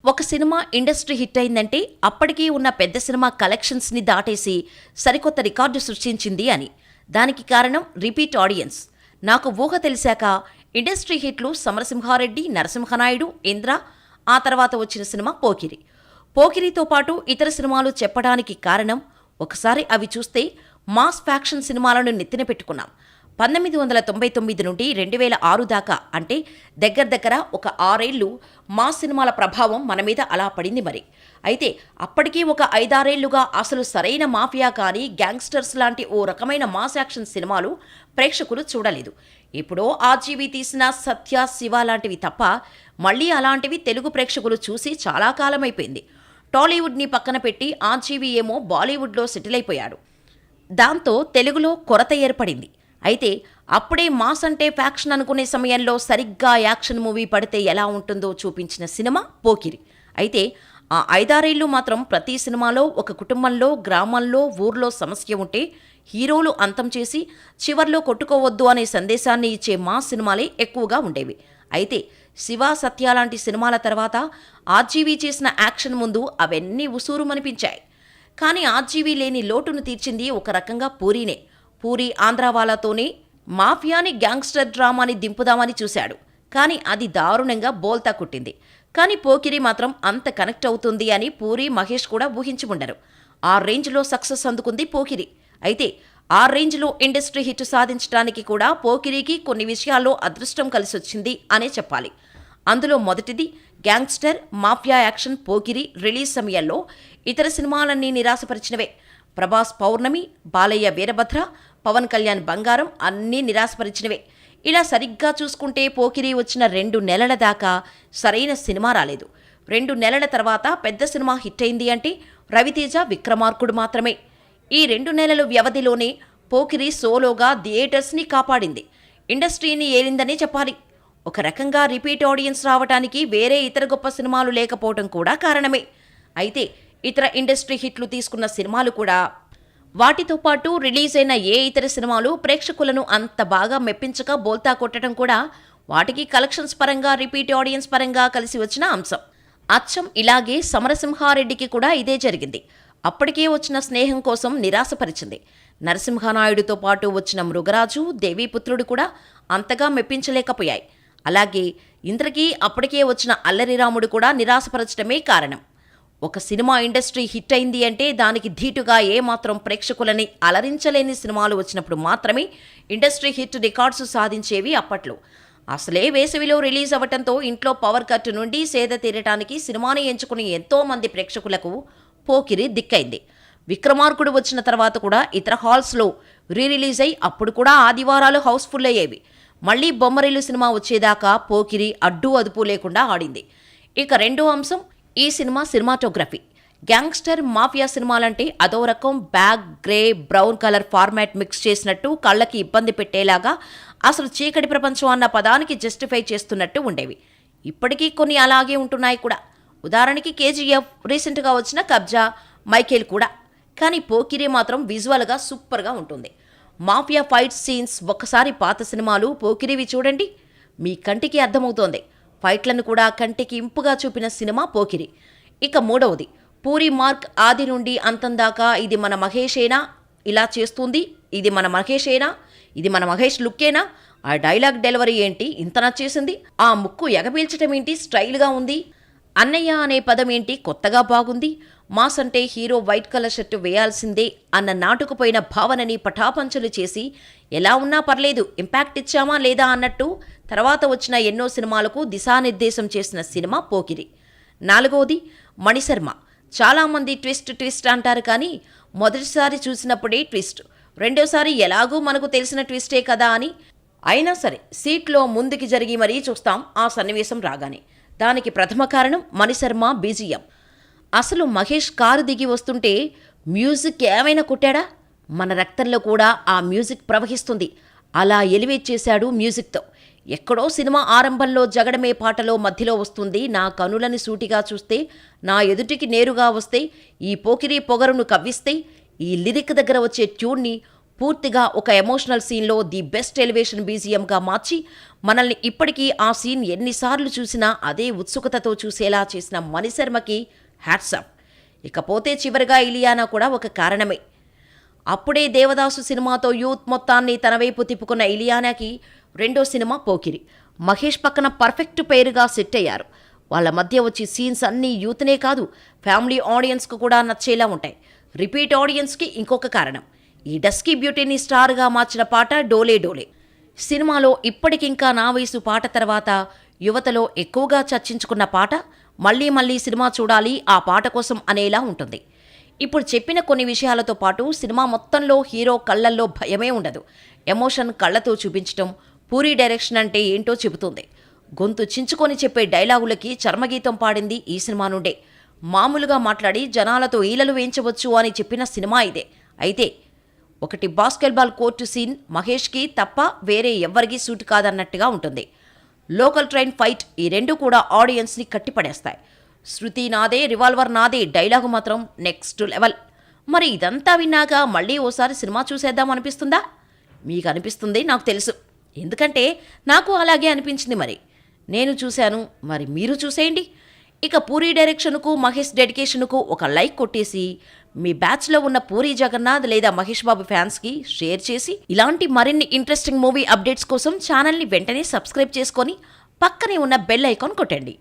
ఒక cinema industry hit అయిందంటే అప్పటికీ ఉన్న పెద్ద సినిమా కలెక్షన్స్ని దాటేసి సరికొత్త రికార్డు సృష్టించింది అని. దానికి కారణం రిపీట్ ఆడియన్స్. నాకు ఊహ తెలిసాక ఇండస్ట్రీ హిట్లు సమరసింహారెడ్డి, నరసింహనాయుడు, ఇంద్ర, ఆ తర్వాత వచ్చిన సినిమా పోకిరి. పోకిరితో పాటు ఇతర సినిమాలు చెప్పడానికి కారణం ఒకసారి అవి చూస్తే మాస్ ఫ్యాక్షన్ సినిమాలను నెత్తిన పెట్టుకున్నాం. 1999 నుండి 2006 దాకా, అంటే దగ్గర ఒక 6 ఏళ్లు మాస్ సినిమాల ప్రభావం మన మీద అలా పడింది మరి. అయితే అప్పటికీ ఒక 5-6 ఏళ్లుగా అసలు సరైన మాఫియా కానీ గ్యాంగ్స్టర్స్ లాంటి ఓ రకమైన మాస్ యాక్షన్ సినిమాలు ప్రేక్షకులు చూడలేదు. ఎప్పుడో ఆర్జీవీ తీసిన సత్య, శివ లాంటివి తప్ప మళ్ళీ అలాంటివి తెలుగు ప్రేక్షకులు చూసి చాలా కాలమైపోయింది. టాలీవుడ్ని పక్కన పెట్టి ఆర్జీవీ ఏమో బాలీవుడ్లో సెటిల్ అయిపోయాడు. దాంతో తెలుగులో కొరత ఏర్పడింది. అయితే అప్పుడే మాస్ అంటే ఫ్యాక్షన్ అనుకునే సమయంలో సరిగ్గా యాక్షన్ మూవీ పడితే ఎలా ఉంటుందో చూపించిన సినిమా పోకిరి. అయితే ఆ 5-6 ఏళ్లు మాత్రం ప్రతి సినిమాలో ఒక కుటుంబంలో, గ్రామంలో, ఊర్లో సమస్య ఉంటే హీరోలు అంతం చేసి చివర్లో కొట్టుకోవద్దు అనే సందేశాన్ని ఇచ్చే మాస్ సినిమాలే ఎక్కువగా ఉండేవి. అయితే శివ, సత్య లాంటి సినిమాల తర్వాత ఆర్జీవీ చేసిన యాక్షన్ ముందు అవన్నీ ఉసూరుమనిపించాయి. కానీ ఆర్జీవీ లేని లోటును తీర్చింది ఒక రకంగా పూరీనే. పూరి ఆంధ్రావాలాతోనే మాఫియాని, గ్యాంగ్స్టర్ డ్రామాని దింపుదామని చూశాడు. కానీ అది దారుణంగా బోల్తా కుట్టింది. కానీ పోకిరి మాత్రం అంత కనెక్ట్ అవుతుంది అని పూరి, మహేష్ కూడా ఊహించి ఉండరు. ఆ రేంజ్లో సక్సెస్ అందుకుంది పోకిరి. అయితే ఆ రేంజ్లో ఇండస్ట్రీ హిట్ సాధించడానికి కూడా పోకిరికి కొన్ని విషయాల్లో అదృష్టం కలిసొచ్చింది అనే చెప్పాలి. అందులో మొదటిది gangster mafia action. Pokiri release సమయంలో ఇతర సినిమాలన్నీ నిరాశపరిచినవే. ప్రభాస్ పౌర్ణమి, బాలయ్య వీరభద్ర, పవన్ కళ్యాణ్ బంగారం అన్నీ నిరాశపరిచినవే. ఇలా సరిగ్గా చూసుకుంటే పోకిరి వచ్చిన 2 నెలల దాకా సరైన సినిమా రాలేదు. 2 నెలల తర్వాత పెద్ద సినిమా హిట్ అయింది అంటే రవితేజ, విక్రమార్కుడు మాత్రమే. ఈ 2 నెలల వ్యవధిలోనే పోకిరి సోలోగా థియేటర్స్ని కాపాడింది, ఇండస్ట్రీని ఏలిందనే చెప్పాలి. ఒక రకంగా రిపీట్ ఆడియన్స్ రావటానికి వేరే ఇతర గొప్ప సినిమాలు లేకపోవటం కూడా కారణమే. అయితే ఇతర ఇండస్ట్రీ హిట్లు తీసుకున్న సినిమాలు కూడా, వాటితో పాటు రిలీజ్ అయిన ఏ ఇతర సినిమాలు ప్రేక్షకులను అంత బాగా మెప్పించక బోల్తా కొట్టడం కూడా వాటికి కలెక్షన్స్ పరంగా, రిపీట్ ఆడియన్స్ పరంగా కలిసి వచ్చిన అంశం. అచ్చం ఇలాగే సమరసింహారెడ్డికి కూడా ఇదే జరిగింది. అప్పటికే వచ్చిన స్నేహం కోసం నిరాశపరిచింది. నరసింహనాయుడుతో పాటు వచ్చిన మృగరాజు, దేవీపుత్రుడు కూడా అంతగా మెప్పించలేకపోయాయి. అలాగే ఇంద్రకి అప్పటికే వచ్చిన అల్లరిరాముడు కూడా నిరాశపరచడమే కారణం. ఒక సినిమా ఇండస్ట్రీ హిట్ అయింది అంటే దానికి ధీటుగా ఏమాత్రం ప్రేక్షకులని అలరించలేని సినిమాలు వచ్చినప్పుడు మాత్రమే ఇండస్ట్రీ హిట్ రికార్డ్స్ సాధించేవి అప్పట్లో. అసలే వేసవిలో రిలీజ్ అవ్వటంతో ఇంట్లో పవర్ కట్ నుండి సేద తీరటానికి సినిమాని ఎంచుకుని ఎంతోమంది ప్రేక్షకులకు పోకిరి దిక్కైంది. విక్రమార్కుడు వచ్చిన తర్వాత కూడా ఇతర హాల్స్లో రిలీజ్ అయి అప్పుడు కూడా ఆదివారాలు హౌస్ఫుల్ అయ్యేవి. మళ్లీ బొమ్మరిల్లు సినిమా వచ్చేదాకా పోకిరి అడ్డు అదుపు లేకుండా ఆడింది. ఇక రెండో అంశం ఈ సినిమాటోగ్రఫీ. గ్యాంగ్స్టర్ మాఫియా సినిమాలంటే అదో రకం black, grey, brown colour format mix చేసినట్టు, కళ్ళకి ఇబ్బంది పెట్టేలాగా, అసలు చీకటి ప్రపంచం అన్న పదానికి జస్టిఫై చేస్తున్నట్టు ఉండేవి. ఇప్పటికీ కొన్ని అలాగే ఉంటున్నాయి కూడా. ఉదాహరణకి కేజీఎఫ్, రీసెంట్గా వచ్చిన కబ్జా, మైకేల్ కూడా. కానీ పోకిరి మాత్రం విజువల్గా సూపర్గా ఉంటుంది. మాఫియా ఫైట్ సీన్స్ ఒక్కసారి పాత సినిమాలు పోకిరివి చూడండి, మీ కంటికి అర్థమవుతోంది. ఫైట్లను కూడా కంటికి ఇంపుగా చూపిన సినిమా పోకిరి. ఇక మూడవది పూరి మార్క్. ఆది నుండి అంతం దాకా ఇది మన మహేషేనా ఇలా చేస్తుంది, ఇది మన మహేషేనా, ఇది మన మహేష్ లుక్కేనా, ఆ డైలాగ్ డెలివరీ ఏంటి ఇంత నచ్చేసింది, ఆ ముక్కు ఎగపీల్చటం ఏంటి స్టైల్గా ఉంది, అన్నయ్య అనే పదం ఏంటి కొత్తగా బాగుంది, మాస్ అంటే హీరో వైట్ కలర్ షర్టు వేయాల్సిందే అన్న నాటుకుపోయిన భావనని పటాపంచలు చేసి ఎలా ఉన్నా పర్లేదు ఇంపాక్ట్ ఇచ్చామా లేదా అన్నట్టు తర్వాత వచ్చిన ఎన్నో సినిమాలకు దిశానిర్దేశం చేసిన సినిమా పోకిరి. నాలుగవది మణిశర్మ. చాలామంది ట్విస్ట్ అంటారు, కానీ మొదటిసారి చూసినప్పుడే ట్విస్ట్, రెండోసారి ఎలాగూ మనకు తెలిసిన ట్విస్టే కదా అని అయినా సరే సీట్లో ముందుకి జరిగి మరీ చూస్తాం ఆ సన్నివేశం రాగానే. దానికి ప్రథమ కారణం మణిశర్మ బీజిఎం. అసలు మహేష్ కారు దిగి వస్తుంటే మ్యూజిక్ ఏమైనా కొట్టాడా? మన రక్తంలో కూడా ఆ మ్యూజిక్ ప్రవహిస్తుంది. అలా ఎలివేట్ చేశాడు మ్యూజిక్తో. ఎక్కడో సినిమా ఆరంభంలో జగడమే పాటలో మధ్యలో వస్తుంది, నా కనులని సూటిగా చూస్తే, నా ఎదుటికి నేరుగా వస్తే, ఈ పోకిరి పొగరును కవ్విస్తే, ఈ లిరిక్ దగ్గర వచ్చే ట్యూన్ని పూర్తిగా ఒక ఎమోషనల్ సీన్లో ది బెస్ట్ ఎలివేషన్ బీజిఎంగా మార్చి మనల్ని ఇప్పటికీ ఆ సీన్ ఎన్నిసార్లు చూసినా అదే ఉత్సుకతతో చూసేలా చేసిన మణిశర్మకి హ్యాట్సాప్. ఇకపోతే చివరిగా ఇలియానా కూడా ఒక కారణమే. అప్పుడే దేవదాసు సినిమాతో యూత్ మొత్తాన్ని తన వైపు తిప్పుకున్న ఇలియానాకి రెండో సినిమా పోకిరి. మహేష్ పక్కన పర్ఫెక్ట్ పేరుగా సెట్ అయ్యారు. వాళ్ళ మధ్య వచ్చే సీన్స్ అన్నీ యూత్నే కాదు, ఫ్యామిలీ ఆడియన్స్కు కూడా నచ్చేలా ఉంటాయి. రిపీట్ ఆడియన్స్కి ఇంకొక కారణం, ఈ డస్కీ బ్యూటీని స్టార్గా మార్చిన పాట డోలే డోలే. సినిమాలో ఇప్పటికింకా నా వయసు పాట తర్వాత యువతలో ఎక్కువగా చర్చించుకున్న పాట. మళ్ళీ మళ్ళీ సినిమా చూడాలి ఆ పాట కోసం అనేలా ఉంటుంది. ఇప్పుడు చెప్పిన కొన్ని విషయాలతో పాటు సినిమా మొత్తంలో హీరో కళ్ళల్లో భయమే ఉండదు. ఎమోషన్ కళ్ళతో చూపించటం, పూరి డైరెక్షన్ అంటే ఏంటో చెబుతుంది. గొంతు చించుకొని చెప్పే డైలాగులకి చర్మగీతం పాడింది ఈ సినిమా నుండే. మామూలుగా మాట్లాడి జనాలతో ఈలలు వేయించవచ్చు అని చెప్పిన సినిమా ఇదే. అయితే ఒకటి బాస్కెట్బాల్ కోర్టు సీన్ మహేష్కి తప్ప వేరే ఎవ్వరికీ సూట్ కాదన్నట్టుగా ఉంటుంది. లోకల్ ట్రైన్ ఫైట్, ఈ రెండు కూడా ఆడియన్స్ని కట్టిపడేస్తాయి. శృతి నాదే, రివాల్వర్ నాదే డైలాగు మాత్రం నెక్స్ట్ లెవెల్. మరి ఇదంతా విన్నాక మళ్ళీ ఓసారి సినిమా చూసేద్దాం అనిపిస్తుందా? మీకు అనిపిస్తుంది నాకు తెలుసు, ఎందుకంటే నాకు అలాగే అనిపించింది. మరి నేను చూశాను, మరి మీరు చూసేయండి. ఇక పూరి డైరెక్షన్కు మహేష్ డెడికేషన్కు ఒక లైక్ కొట్టేసి మీ బ్యాచ్లో ఉన్న పూరి జగన్నాథ్ లేదా మహేష్ బాబు ఫ్యాన్స్కి షేర్ చేసి ఇలాంటి మరిన్ని ఇంట్రెస్టింగ్ మూవీ అప్డేట్స్ కోసం ఛానల్ని వెంటనే సబ్స్క్రైబ్ చేసుకొని పక్కనే ఉన్న బెల్ ఐకాన్ కొట్టండి.